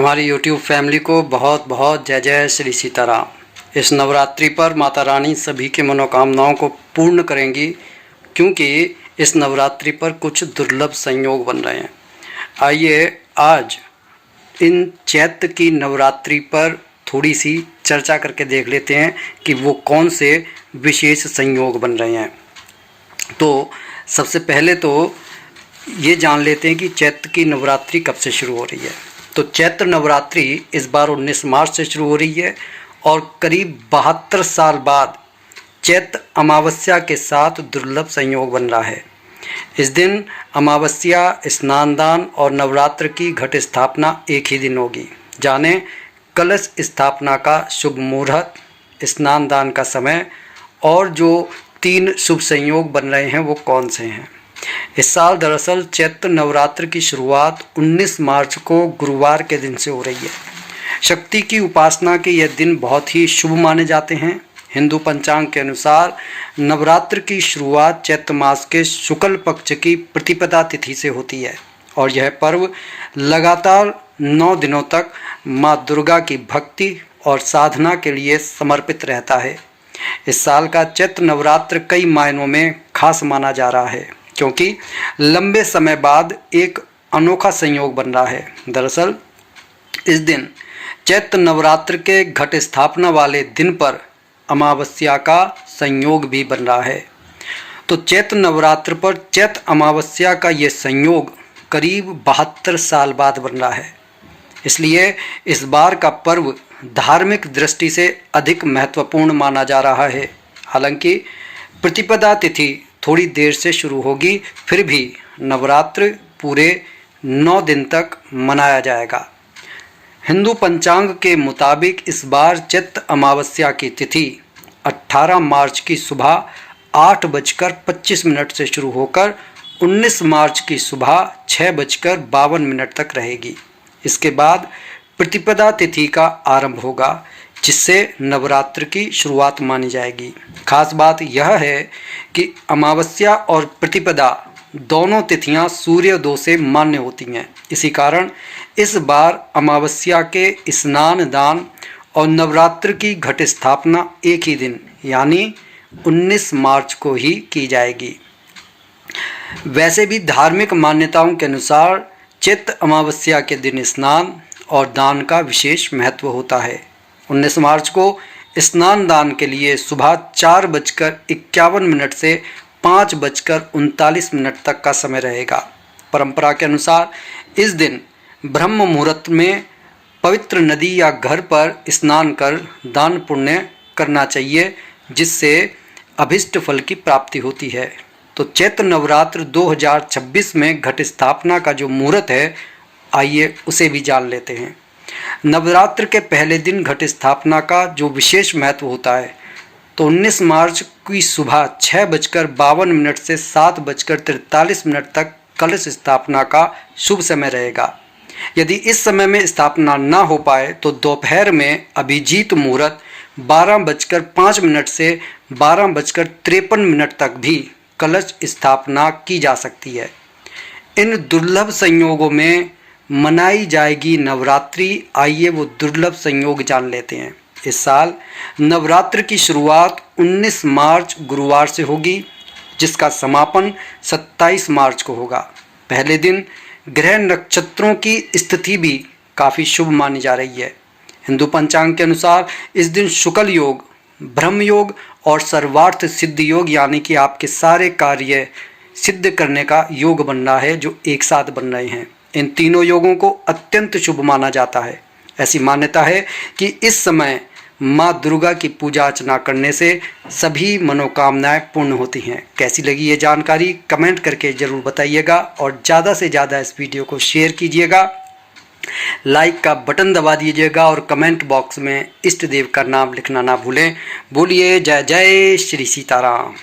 हमारी YouTube family को बहुत बहुत जय जय श्री सीताराम। इस नवरात्रि पर माता रानी सभी की मनोकामनाओं को पूर्ण करेंगी, क्योंकि इस नवरात्रि पर कुछ दुर्लभ संयोग बन रहे हैं। आइए आज इन चैत्र की नवरात्रि पर थोड़ी सी चर्चा करके देख लेते हैं कि वो कौन से विशेष संयोग बन रहे हैं। तो सबसे पहले तो ये जान लेते हैं कि चैत्र की नवरात्रि कब से शुरू हो रही है। तो चैत्र नवरात्रि इस बार 19 मार्च से शुरू हो रही है और करीब 72 साल बाद चैत्र अमावस्या के साथ दुर्लभ संयोग बन रहा है। इस दिन अमावस्या, स्नानदान और नवरात्र की घट स्थापना एक ही दिन होगी। जाने कलश स्थापना का शुभ मुहूर्त, स्नानदान का समय और जो 3 शुभ संयोग बन रहे हैं वो कौन से हैं। इस साल दरअसल चैत्र नवरात्र की शुरुआत 19 मार्च को गुरुवार के दिन से हो रही है। शक्ति की उपासना के यह दिन बहुत ही शुभ माने जाते हैं। हिंदू पंचांग के अनुसार नवरात्र की शुरुआत चैत्र मास के शुक्ल पक्ष की प्रतिपदा तिथि से होती है और यह पर्व लगातार 9 दिनों तक माँ दुर्गा की भक्ति और साधना के लिए समर्पित रहता है। इस साल का चैत्र नवरात्र कई मायनों में खास माना जा रहा है, क्योंकि लंबे समय बाद एक अनोखा संयोग बन रहा है। दरअसल इस दिन चैत्र नवरात्र के घट स्थापना वाले दिन पर अमावस्या का संयोग भी बन रहा है। तो चैत्र नवरात्र पर चैत्र अमावस्या का ये संयोग करीब 72 साल बाद बन रहा है। इसलिए इस बार का पर्व धार्मिक दृष्टि से अधिक महत्वपूर्ण माना जा रहा है। हालांकि प्रतिपदा तिथि थोड़ी देर से शुरू होगी, फिर भी नवरात्र पूरे 9 दिन तक मनाया जाएगा। हिंदू पंचांग के मुताबिक इस बार चैत्र अमावस्या की तिथि 18 मार्च की सुबह 8:25 से शुरू होकर 19 मार्च की सुबह 6:52 तक रहेगी। इसके बाद प्रतिपदा तिथि का आरंभ होगा, जिससे नवरात्र की शुरुआत मानी जाएगी। खास बात यह है कि अमावस्या और प्रतिपदा दोनों तिथियां सूर्योदय से मान्य होती हैं। इसी कारण इस बार अमावस्या के स्नान दान और नवरात्र की घट स्थापना एक ही दिन यानी 19 मार्च को ही की जाएगी। वैसे भी धार्मिक मान्यताओं के अनुसार चैत्र अमावस्या के दिन स्नान और दान का विशेष महत्व होता है। 19 मार्च को स्नान दान के लिए सुबह 4:51 से 5:39 तक का समय रहेगा। परंपरा के अनुसार इस दिन ब्रह्म मुहूर्त में पवित्र नदी या घर पर स्नान कर दान पुण्य करना चाहिए, जिससे अभिष्ट फल की प्राप्ति होती है। तो चैत्र नवरात्र 2026 में घट स्थापना का जो मुहूर्त है, आइए उसे भी जान लेते हैं। नवरात्र के पहले दिन घट स्थापना का जो विशेष महत्व होता है, तो 19 मार्च की सुबह 6:52 से 7:43 तक कलश स्थापना का शुभ समय रहेगा। यदि इस समय में स्थापना ना हो पाए तो दोपहर में अभिजीत मुहूर्त 12:05 से 12:53 तक भी कलश स्थापना की जा सकती है। इन दुर्लभ संयोगों में मनाई जाएगी नवरात्रि। आइए वो दुर्लभ संयोग जान लेते हैं। इस साल नवरात्र की शुरुआत 19 मार्च गुरुवार से होगी, जिसका समापन 27 मार्च को होगा। पहले दिन ग्रह नक्षत्रों की स्थिति भी काफ़ी शुभ मानी जा रही है। हिंदू पंचांग के अनुसार इस दिन शुक्ल योग, ब्रह्म योग और सर्वार्थ सिद्ध योग यानी कि आपके सारे कार्य सिद्ध करने का योग बन रहा है, जो एक साथ बन रहे हैं। इन तीनों योगों को अत्यंत शुभ माना जाता है। ऐसी मान्यता है कि इस समय माँ दुर्गा की पूजा अर्चना करने से सभी मनोकामनाएं पूर्ण होती हैं। कैसी लगी ये जानकारी कमेंट करके ज़रूर बताइएगा और ज़्यादा से ज़्यादा इस वीडियो को शेयर कीजिएगा। लाइक का बटन दबा दीजिएगा और कमेंट बॉक्स में इष्ट देव का नाम लिखना ना भूलें। बोलिए जय जय श्री सीताराम।